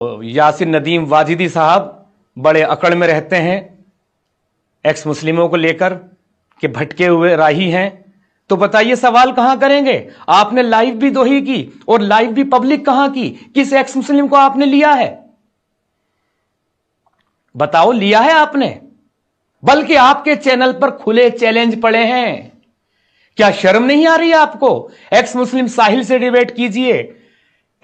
यासिर नदीम वाजिदी साहब बड़े अकड़ में रहते हैं एक्स मुस्लिमों को लेकर कि भटके हुए राही हैं। तो बताइए सवाल कहां करेंगे? आपने लाइव भी दो ही की और लाइव भी पब्लिक कहां की? किस एक्स मुस्लिम को आपने लिया है? बताओ, लिया है आपने? बल्कि आपके चैनल पर खुले चैलेंज पड़े हैं। क्या शर्म नहीं आ रही आपको? एक्स मुस्लिम साहिल से डिबेट कीजिए,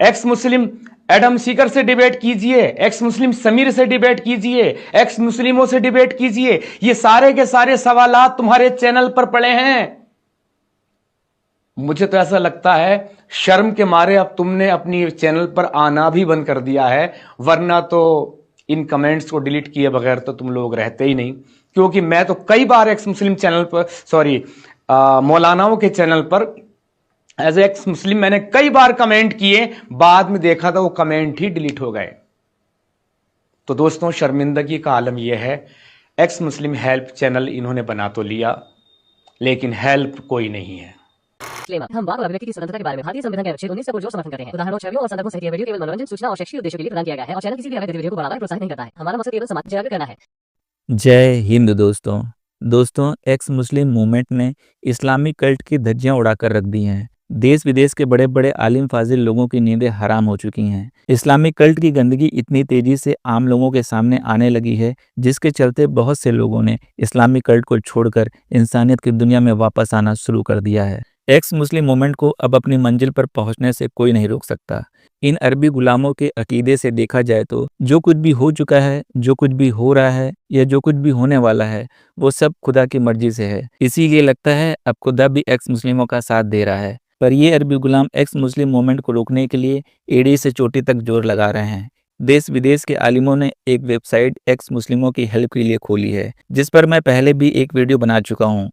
एक्स मुस्लिम एडम सीकर से डिबेट कीजिए, एक्स मुस्लिम समीर से डिबेट कीजिए, एक्स मुस्लिमों से डिबेट कीजिए। ये सारे के सारे सवालात तुम्हारे चैनल पर पड़े हैं। मुझे तो ऐसा लगता है शर्म के मारे अब तुमने अपनी चैनल पर आना भी बंद कर दिया है, वरना तो इन कमेंट्स को डिलीट किए बगैर तो तुम लोग रहते ही नहीं। क्योंकि मैं तो कई बार एक्स मुस्लिम चैनल पर, सॉरी, मौलानाओं के चैनल पर एज एक्स मुस्लिम मैंने कई बार कमेंट किए, बाद में देखा था वो कमेंट ही डिलीट हो गए। तो दोस्तों, शर्मिंदगी का आलम यह है, एक्स मुस्लिम हेल्प चैनल इन्होंने बना तो लिया, लेकिन हेल्प कोई नहीं है। हम वाक और अभिव्यक्ति की स्वतंत्रता के बारे में भारतीय संविधान के अनुच्छेद 19 से पुरजोर समर्थन करते हैं। उदाहरणों, छवियों और संदर्भों सहित यह वीडियो केवल मनोरंजन, सूचना और शैक्षिक उद्देश्यों के लिए प्रदान किया गया है और चैनल किसी भी अवैध गतिविधियों को बढ़ावा या प्रोत्साहित नहीं करता है। हमारा मकसद केवल समाज जागरूक करना है। जय हिंद दोस्तों, एक्स मुस्लिम मूवमेंट ने इस्लामिक कल्ट की धज्जियां उड़ाकर रख दी हैं। देश विदेश के बड़े बड़े आलिम फाजिल लोगों की नींदें हराम हो चुकी हैं। इस्लामिक कल्ट की गंदगी इतनी तेजी से आम लोगों के सामने आने लगी है, जिसके चलते बहुत से लोगों ने इस्लामिक कल्ट को छोड़कर इंसानियत की दुनिया में वापस आना शुरू कर दिया है। एक्स मुस्लिम मूवमेंट को अब अपनी मंजिल पर पहुंचने से कोई नहीं रोक सकता। इन अरबी गुलामों के अकीदे से देखा जाए तो जो कुछ भी हो चुका है, जो कुछ भी हो रहा है या जो कुछ भी होने वाला है, वो सब खुदा की मर्जी से है। इसीलिए लगता है अब खुदा भी एक्स मुस्लिमों का साथ दे रहा है। पर ये अरबी गुलाम एक्स मुस्लिम मूवमेंट को रोकने के लिए एड़ी से चोटी तक जोर लगा रहे हैं। देश विदेश के आलिमों ने एक वेबसाइट एक्स मुस्लिमों की हेल्प के लिए खोली है, जिस पर मैं पहले भी एक वीडियो बना चुका हूँ।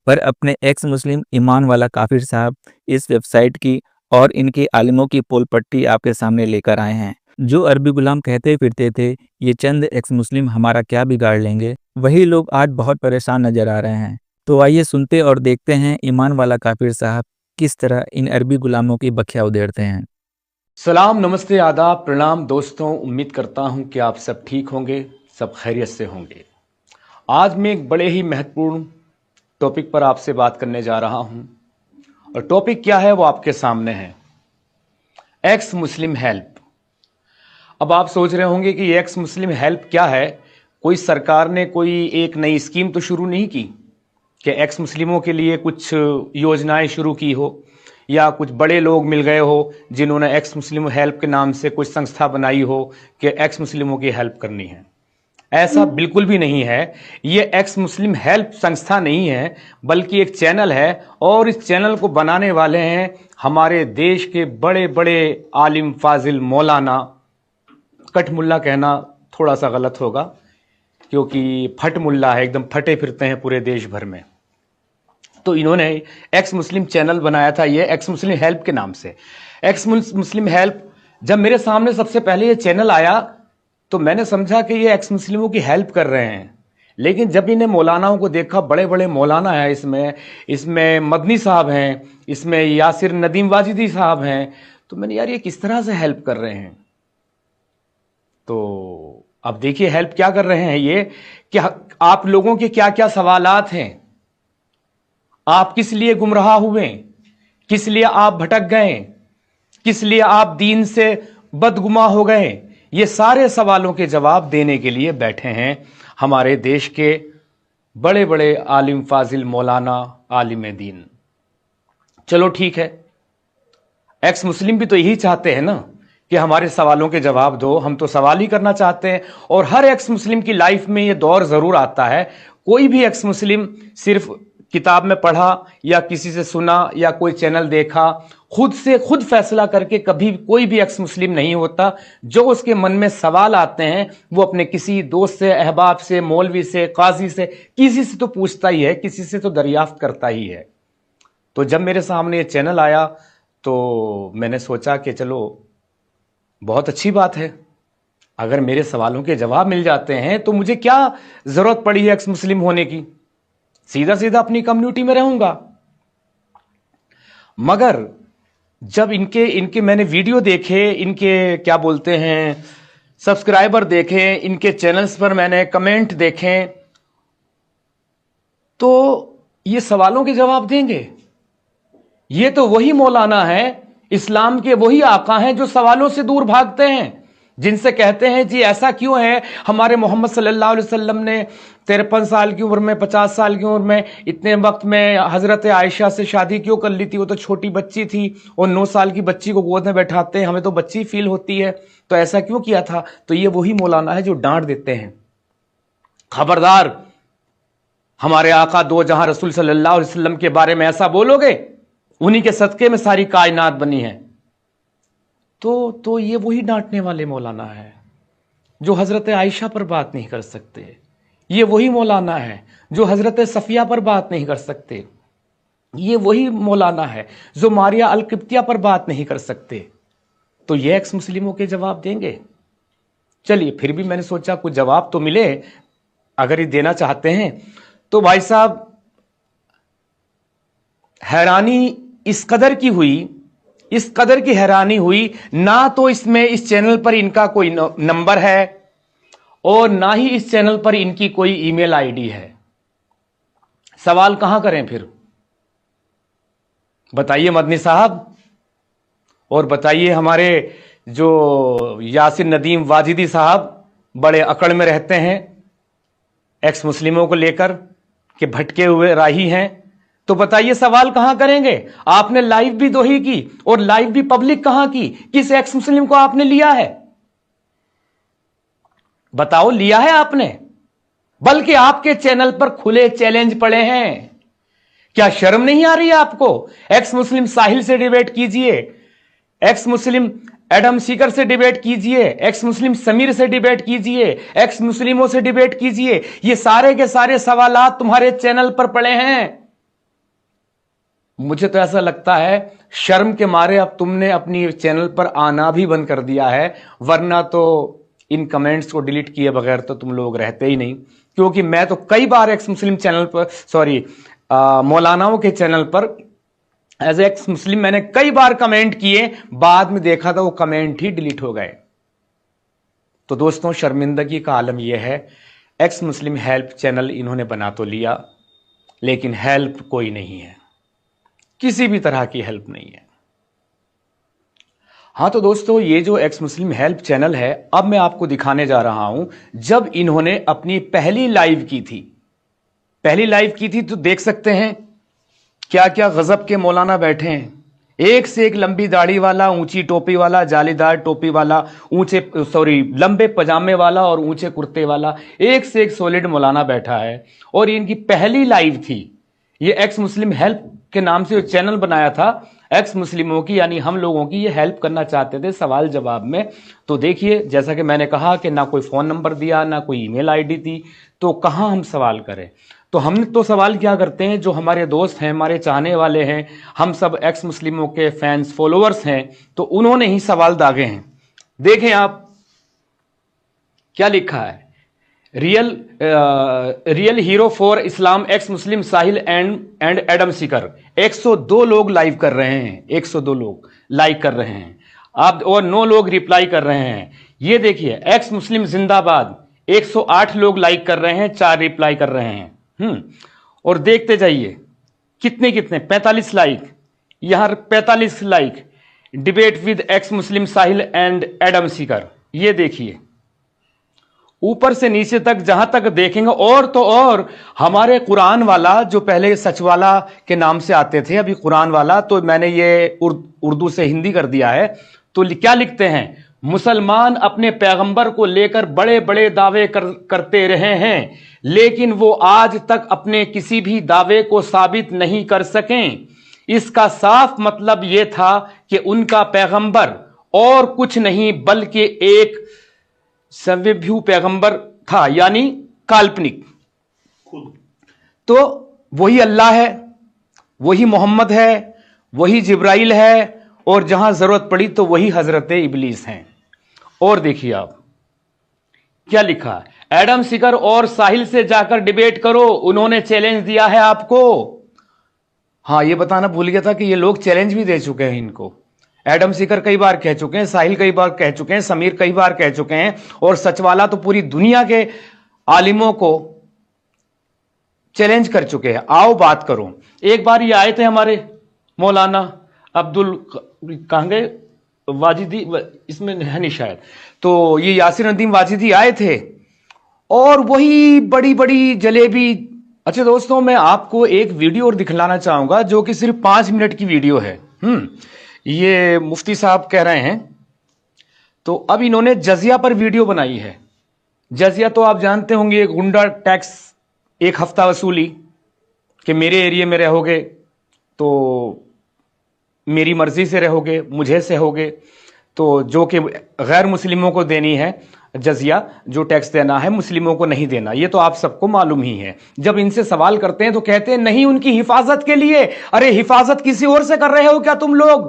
पर अपने एक्स मुस्लिम ईमान वाला काफिर साहब इस वेबसाइट की और इनके आलिमों की पोल पट्टी आपके सामने लेकर आए हैं। जो अरबी गुलाम कहते फिरते थे ये चंद एक्स मुस्लिम हमारा क्या बिगाड़ लेंगे, वही लोग आज बहुत परेशान नजर आ रहे हैं। तो आइए सुनते और देखते हैं ईमान वाला काफिर साहब किस तरह इन अरबी गुलामों की बखिया उधेड़ते हैं। सलाम, नमस्ते, आदाब, प्रणाम दोस्तों। उम्मीद करता हूं कि आप सब ठीक होंगे, सब खैरियत से होंगे। आज मैं एक बड़े ही महत्वपूर्ण टॉपिक पर आपसे बात करने जा रहा हूं, और टॉपिक क्या है वो आपके सामने है, एक्स मुस्लिम हेल्प। अब आप सोच रहे होंगे कि एक्स मुस्लिम हेल्प क्या है? कोई सरकार ने कोई एक नई स्कीम तो शुरू नहीं की कि एक्स मुस्लिमों के लिए कुछ योजनाएं शुरू की हो, या कुछ बड़े लोग मिल गए हो जिन्होंने एक्स मुस्लिम हेल्प के नाम से कुछ संस्था बनाई हो कि एक्स मुस्लिमों की हेल्प करनी है। ऐसा बिल्कुल भी नहीं है। ये एक्स मुस्लिम हेल्प संस्था नहीं है, बल्कि एक चैनल है, और इस चैनल को बनाने वाले हैं हमारे देश के बड़े बड़े आलिम फाजिल मौलाना। कट मुल्ला कहना थोड़ा सा गलत होगा, क्योंकि फट मुल्ला है, एकदम फटे फिरते हैं पूरे देश भर में। तो इन्होंने एक्स मुस्लिम चैनल बनाया था, ये एक्स मुस्लिम हेल्प के नाम से। एक्स मुस्लिम हेल्प, जब मेरे सामने सबसे पहले ये चैनल आया तो मैंने समझा कि ये एक्स मुस्लिमों की हेल्प कर रहे हैं। लेकिन जब इन्हें मौलानाओं को देखा, बड़े बड़े मौलाना है इसमें मदनी साहब हैं, इसमें यासिर नदीम वाजिदी साहब हैं, तो मैंने यार ये किस तरह से हेल्प कर रहे हैं। तो अब देखिए हेल्प क्या कर रहे हैं ये, कि आप लोगों के क्या क्या सवालात हैं, आप किस लिए गुमराह हुए, किस लिए आप भटक गए, किस लिए आप दीन से बदगुमा हो गए, ये सारे सवालों के जवाब देने के लिए बैठे हैं हमारे देश के बड़े बड़े आलिम फाजिल मौलाना आलिम दीन। चलो ठीक है, एक्स मुस्लिम भी तो यही चाहते हैं ना कि हमारे सवालों के जवाब दो। हम तो सवाल ही करना चाहते हैं, और हर एक्स मुस्लिम की लाइफ में ये दौर जरूर आता है। कोई भी एक्स मुस्लिम सिर्फ किताब में पढ़ा या किसी से सुना या कोई चैनल देखा, खुद से खुद फैसला करके कभी कोई भी एक्स मुस्लिम नहीं होता। जो उसके मन में सवाल आते हैं वो अपने किसी दोस्त से, अहबाब से, मौलवी से, काजी से, किसी से तो पूछता ही है, किसी से तो दरियाफ्त करता ही है। तो जब मेरे सामने ये चैनल आया तो मैंने सोचा कि चलो बहुत अच्छी बात है, अगर मेरे सवालों के जवाब मिल जाते हैं तो मुझे क्या जरूरत पड़ी है एक्स मुस्लिम होने की, सीधा सीधा अपनी कम्युनिटी में रहूंगा। मगर जब इनके मैंने वीडियो देखे, इनके क्या बोलते हैं सब्सक्राइबर देखे, इनके चैनल्स पर मैंने कमेंट देखे, तो ये सवालों के जवाब देंगे। ये तो वही मौलाना है, इस्लाम के वही आका हैं जो सवालों से दूर भागते हैं, जिनसे कहते हैं जी ऐसा क्यों है, हमारे मोहम्मद सल्लल्लाहु अलैहि वसल्लम ने 53 साल की उम्र में, 50 साल की उम्र में, इतने वक्त में हजरत आयशा से शादी क्यों कर ली थी, वो तो छोटी बच्ची थी, और 9 साल की बच्ची को गोद में बैठाते हैं, हमें तो बच्ची फील होती है, तो ऐसा क्यों किया था। तो ये वही मौलाना है जो डांट देते हैं, खबरदार हमारे आका दो जहां रसूल सल्लल्लाहु अलैहि वसल्लम के बारे में ऐसा बोलोगे, उन्हीं के सदके में सारी कायनात बनी है। तो ये वही डांटने वाले मौलाना है जो हजरत आयशा पर बात नहीं कर सकते। ये वही मौलाना है जो हजरत सफिया पर बात नहीं कर सकते। ये वही मौलाना है जो मारिया अल किब्तिया पर बात नहीं कर सकते। तो ये एक्स मुस्लिमों के जवाब देंगे। चलिए, फिर भी मैंने सोचा कुछ जवाब तो मिले, अगर ये देना चाहते हैं तो। भाई साहब, हैरानी इस कदर की हुई, इस कदर की हैरानी हुई, ना तो इसमें इस चैनल पर इनका कोई नंबर है और ना ही इस चैनल पर इनकी कोई ईमेल आईडी है। सवाल कहां करें फिर, बताइए मदनी साहब। और बताइए हमारे जो यासिर नदीम वाजिदी साहब बड़े अकड़ में रहते हैं एक्स मुस्लिमों को लेकर कि भटके हुए राही हैं, तो बताइए सवाल कहां करेंगे। आपने लाइव भी दोही की और लाइव भी पब्लिक कहां की, किस एक्स मुस्लिम को आपने लिया है, बताओ, लिया है आपने। बल्कि आपके चैनल पर खुले चैलेंज पड़े हैं। क्या शर्म नहीं आ रही है आपको। एक्स मुस्लिम साहिल से डिबेट कीजिए, एक्स मुस्लिम एडम सीकर से डिबेट कीजिए, एक्स मुस्लिम समीर से डिबेट कीजिए, एक्स मुस्लिमों से डिबेट कीजिए। ये सारे के सारे सवालात तुम्हारे चैनल पर पड़े हैं। मुझे तो ऐसा लगता है शर्म के मारे अब तुमने अपनी चैनल पर आना भी बंद कर दिया है, वरना तो इन कमेंट्स को डिलीट किए बगैर तो तुम लोग रहते ही नहीं। क्योंकि मैं तो कई बार एक्स मुस्लिम चैनल पर, सॉरी, मौलानाओं के चैनल पर एज एक्स मुस्लिम मैंने कई बार कमेंट किए, बाद में देखा था वो कमेंट ही डिलीट हो गए। तो दोस्तों, शर्मिंदगी का आलम यह है, एक्स मुस्लिम हेल्प चैनल इन्होंने बना तो लिया, लेकिन हेल्प कोई नहीं है, किसी भी तरह की हेल्प नहीं है। हां तो दोस्तों, ये जो एक्स मुस्लिम हेल्प चैनल है, अब मैं आपको दिखाने जा रहा हूं जब इन्होंने अपनी पहली लाइव की थी। पहली लाइव की थी तो देख सकते हैं क्या क्या गजब के मौलाना बैठे हैं, एक से एक लंबी दाढ़ी वाला, ऊंची टोपी वाला, जालीदार टोपी वाला, लंबे पजामे वाला और ऊंचे कुर्ते वाला, एक से एक सॉलिड मौलाना बैठा है। और इनकी पहली लाइव थी। ये एक्स मुस्लिम हेल्प के नाम से चैनल बनाया था, एक्स मुस्लिमों की यानी हम लोगों की ये हेल्प करना चाहते थे सवाल जवाब में। तो देखिए, जैसा कि मैंने कहा कि ना कोई फोन नंबर दिया, ना कोई ईमेल आईडी थी, तो कहां हम सवाल करें। तो हम तो सवाल क्या करते हैं, जो हमारे दोस्त हैं, हमारे चाहने वाले हैं, हम सब एक्स मुस्लिमों के फैंस फॉलोअर्स हैं, तो उन्होंने ही सवाल दागे हैं। देखें आप क्या लिखा है, real hero for Islam x Muslim Sahil and Adam Sikar. 102 लोग लाइव कर रहे हैं, 102 लोग लाइक कर रहे हैं आप, और 9 लोग रिप्लाई कर रहे हैं। ये देखिए, एक्स मुस्लिम जिंदाबाद, 108 लोग लाइक कर रहे हैं, 4 रिप्लाई कर रहे हैं। और देखते जाइए कितने कितने, 45 लाइक, यहां 45 like, debate with x Muslim Sahil and Adam Sikar. ये देखिए, ऊपर से नीचे तक जहां तक देखेंगे, और तो और हमारे कुरान वाला, जो पहले सचवाला के नाम से आते थे, अभी कुरान वाला, तो मैंने ये उर्दू से हिंदी कर दिया है। तो क्या लिखते हैं, मुसलमान अपने पैगंबर को लेकर बड़े बड़े दावे करते रहे हैं, लेकिन वो आज तक अपने किसी भी दावे को साबित नहीं कर सकें। इसका साफ मतलब यह था कि उनका पैगंबर और कुछ नहीं बल्कि एक सव्यभू पैगंबर था, यानी काल्पनिक। तो वही अल्लाह है, वही मोहम्मद है, वही जिब्राइल है, और जहां जरूरत पड़ी तो वही हजरत इबलीस हैं। और देखिए आप क्या लिखा, एडम सीकर और साहिल से जाकर डिबेट करो, उन्होंने चैलेंज दिया है आपको। हां, ये बताना भूल गया था कि ये लोग चैलेंज भी दे चुके हैं इनको। एडम सीकर कई बार कह चुके हैं, साहिल कई बार कह चुके हैं, समीर कई बार कह चुके हैं, और सचवाला तो पूरी दुनिया के आलिमों को चैलेंज कर चुके हैं, आओ बात करो। एक बार ये आए थे हमारे मौलाना अब्दुल, कहां गए, वाजिदी, इसमें है नहीं शायद, तो ये यासिर नदीम वाजिदी आए थे और वही बड़ी बड़ी जलेबी। अच्छा दोस्तों, मैं आपको एक वीडियो और दिखलाना चाहूंगा जो कि सिर्फ 5 मिनट की वीडियो है। ये मुफ्ती साहब कह रहे हैं, तो अब इन्होंने जजिया पर वीडियो बनाई है। जजिया तो आप जानते होंगे, गुंडा टैक्स, 1 हफ्ता वसूली कि मेरे एरिया में रहोगे तो मेरी मर्जी से रहोगे, मुझे से होगे, तो जो कि गैर मुस्लिमों को देनी है जजिया, जो टैक्स देना है मुस्लिमों को नहीं देना, ये तो आप सबको मालूम ही है। जब इनसे सवाल करते हैं तो कहते हैं नहीं, उनकी हिफाजत के लिए। अरे हिफाजत किसी और से कर रहे हो क्या तुम लोग,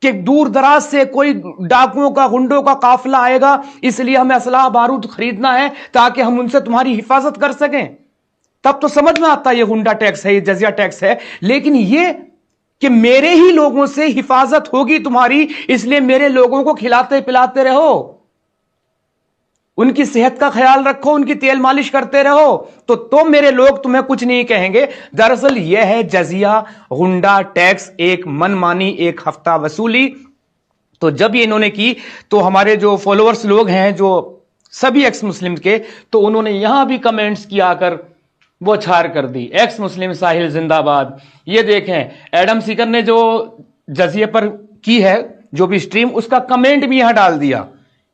कि दूर दराज से कोई डाकुओं का, गुंडों का काफिला आएगा, इसलिए हमें असलाह बारूद खरीदना है ताकि हम उनसे तुम्हारी हिफाजत कर सकें। तब तो समझ में आता है ये गुंडा टैक्स है, ये जजिया टैक्स है। लेकिन ये कि मेरे ही लोगों से हिफाजत होगी तुम्हारी, इसलिए मेरे लोगों को खिलाते पिलाते रहो, उनकी सेहत का ख्याल रखो, उनकी तेल मालिश करते रहो, तो मेरे लोग तुम्हें कुछ नहीं कहेंगे। दरअसल यह है जजिया, गुंडा टैक्स, एक मनमानी 1 हफ्ता वसूली। तो जब ये इन्होंने की तो हमारे जो फॉलोअर्स लोग हैं, जो सभी एक्स मुस्लिम के, तो उन्होंने यहां भी कमेंट्स किया कर वो छार कर दी, एक्स मुस्लिम साहिल जिंदाबाद। ये देखें एडम सीकर ने जो जजिए पर की है जो भी स्ट्रीम, उसका कमेंट भी यहां डाल दिया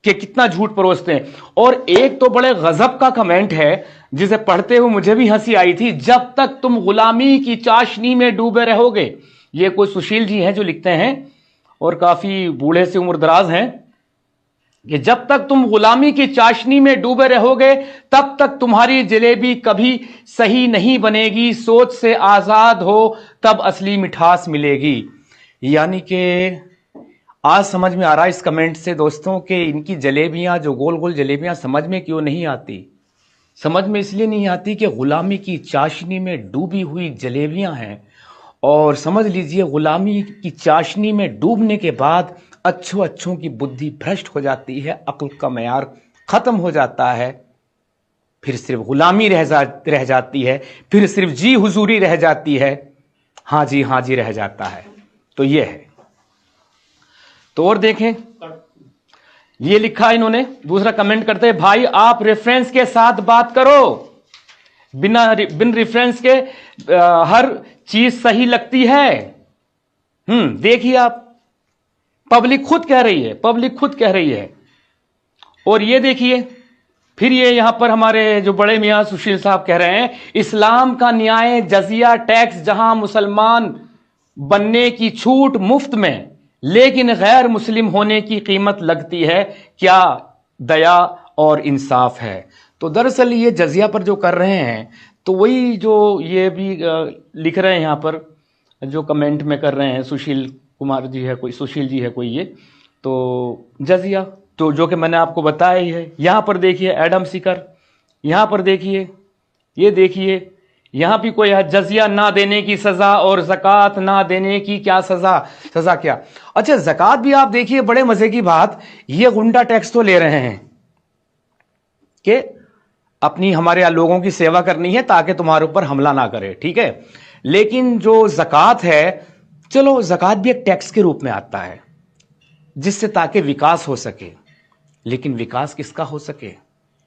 कि कितना झूठ परोसते हैं। और एक तो बड़े गजब का कमेंट है जिसे पढ़ते हुए मुझे भी हंसी आई थी, जब तक तुम गुलामी की चाशनी में डूबे रहोगे। ये कोई सुशील जी हैं जो लिखते हैं और काफी बूढ़े से उम्रदराज हैं, कि जब तक तुम गुलामी की चाशनी में डूबे रहोगे तब तक तुम्हारी जलेबी कभी सही नहीं बनेगी, सोच से आजाद हो तब असली मिठास मिलेगी। यानी कि आज समझ में आ रहा है इस कमेंट से दोस्तों कि इनकी जलेबियां, जो गोल गोल जलेबियां, समझ में क्यों नहीं आती। समझ में इसलिए नहीं आती कि गुलामी की चाशनी में डूबी हुई जलेबियां हैं। और समझ लीजिए, गुलामी की चाशनी में डूबने के बाद अच्छों की बुद्धि भ्रष्ट हो जाती है, अक्ल का मयार खत्म हो जाता है, फिर सिर्फ गुलामी रह जाती है, फिर सिर्फ जी हुजूरी रह जाती है, हाँ जी रह जाता है। तो ये है। तो और देखें, ये लिखा इन्होंने, दूसरा कमेंट करते हैं, भाई आप रेफरेंस के साथ बात करो, बिन रेफरेंस के हर चीज सही लगती है। देखिए आप, पब्लिक खुद कह रही है। और ये देखिए, फिर ये यहां पर हमारे जो बड़े मियां सुशील साहब कह रहे हैं, इस्लाम का न्याय जजिया टैक्स, जहां मुसलमान बनने की छूट मुफ्त में, लेकिन गैर मुस्लिम होने की कीमत लगती है, क्या दया और इंसाफ है। तो दरअसल ये जजिया पर जो कर रहे हैं, तो वही जो ये भी लिख रहे हैं यहां पर, जो कमेंट में कर रहे हैं, सुशील कुमार जी है कोई, सुशील जी है कोई, ये तो जजिया, तो जो कि मैंने आपको बताया ही है। यहां पर देखिए एडम सीकर, यहां पर देखिए, ये देखिए, यहां भी कोई है, जजिया ना देने की सजा और ज़कात ना देने की क्या सजा क्या। अच्छा, ज़कात भी आप देखिए, बड़े मजे की बात, ये गुंडा टैक्स तो ले रहे हैं कि अपनी हमारे लोगों की सेवा करनी है ताकि तुम्हारे ऊपर हमला ना करे, ठीक है। लेकिन जो ज़कात है, चलो ज़कात भी एक टैक्स के रूप में आता है जिससे ताकि विकास हो सके। लेकिन विकास किसका हो सके?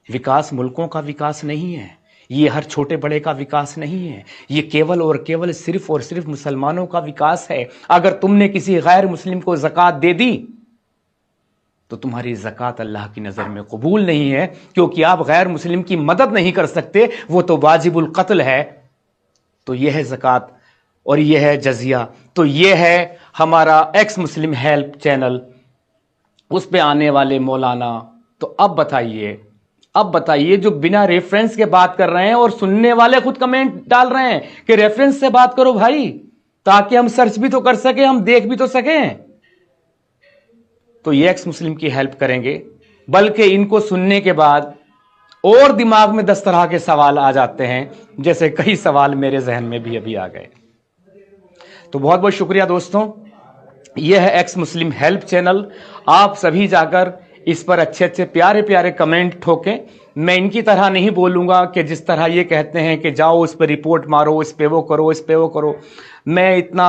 विकास मुल्कों का विकास नहीं है, ये हर छोटे बड़े का विकास नहीं है, ये केवल और केवल सिर्फ और सिर्फ मुसलमानों का विकास है। अगर तुमने किसी गैर मुस्लिम को ज़कात दे दी तो तुम्हारी ज़कात अल्लाह की नज़र में कबूल नहीं है, क्योंकि आप गैर मुस्लिम की मदद नहीं कर सकते, वो तो वाजिबुल कत्ल है। तो यह है ज़कात और यह है जजिया। तो यह है हमारा एक्स मुस्लिम हेल्प चैनल, उस पे आने वाले मौलाना। तो अब बताइए जो बिना रेफरेंस के बात कर रहे हैं, और सुनने वाले खुद कमेंट डाल रहे हैं कि रेफरेंस से बात करो भाई, ताकि हम सर्च भी तो कर सके, हम देख भी तो सकें। तो ये एक्स मुस्लिम की हेल्प करेंगे, बल्कि इनको सुनने के बाद और दिमाग में 10 तरह के सवाल आ जाते हैं, जैसे कई सवाल मेरे जहन में भी अभी आ गए। तो बहुत बहुत शुक्रिया दोस्तों, यह है एक्स मुस्लिम हेल्प चैनल। आप सभी जाकर इस पर अच्छे अच्छे प्यारे प्यारे कमेंट ठोकें। मैं इनकी तरह नहीं बोलूंगा कि जिस तरह ये कहते हैं कि जाओ उस पर रिपोर्ट मारो, इस पे वो करो, इस पे वो करो। मैं इतना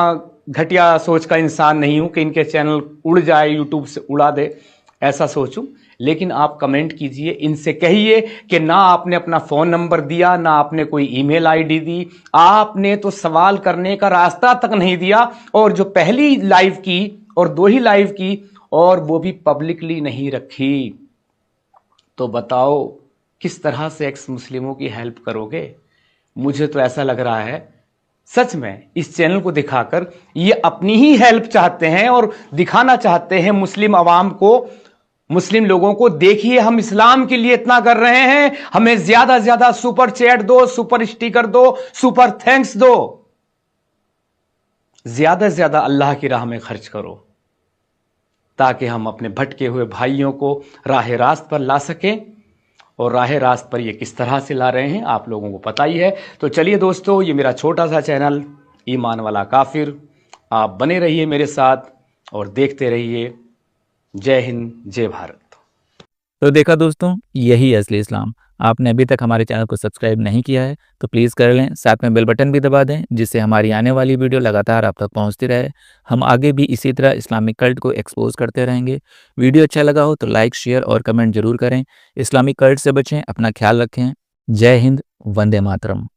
घटिया सोच का इंसान नहीं हूं कि इनके चैनल उड़ जाए, यूट्यूब से उड़ा दे, ऐसा सोचूं। लेकिन आप कमेंट कीजिए, इनसे कहिए कि ना आपने अपना फोन नंबर दिया, ना आपने कोई ईमेल आईडी दी, आपने तो सवाल करने का रास्ता तक नहीं दिया। और जो पहली लाइव की और 2 ही लाइव की, और वो भी पब्लिकली नहीं रखी, तो बताओ किस तरह से एक्स मुस्लिमों की हेल्प करोगे? मुझे तो ऐसा लग रहा है सच में इस चैनल को दिखाकर ये अपनी ही हेल्प चाहते हैं और दिखाना चाहते हैं मुस्लिम अवाम को, मुस्लिम लोगों को, देखिए हम इस्लाम के लिए इतना कर रहे हैं, हमें ज्यादा से ज्यादा सुपर चैट दो, सुपर स्टिकर दो, सुपर थैंक्स दो, ज्यादा से ज्यादा अल्लाह की राह में खर्च करो, ताकि हम अपने भटके हुए भाइयों को राह रास्त पर ला सकें। और राह रास्त पर ये किस तरह से ला रहे हैं आप लोगों को पता ही है। तो चलिए दोस्तों, ये मेरा छोटा सा चैनल ईमान वाला काफिर, आप बने रहिए मेरे साथ और देखते रहिए। जय हिंद, जय भारत। तो देखा दोस्तों, यही है असली इस्लाम। आपने अभी तक हमारे चैनल को सब्सक्राइब नहीं किया है तो प्लीज़ कर लें, साथ में बेल बटन भी दबा दें, जिससे हमारी आने वाली वीडियो लगातार आप तक पहुंचती रहे। हम आगे भी इसी तरह इस्लामिक कल्ट को एक्सपोज करते रहेंगे। वीडियो अच्छा लगा हो तो लाइक, शेयर और कमेंट जरूर करें। इस्लामिक कल्ट से बचें, अपना ख्याल रखें। जय हिंद, वंदे मातरम।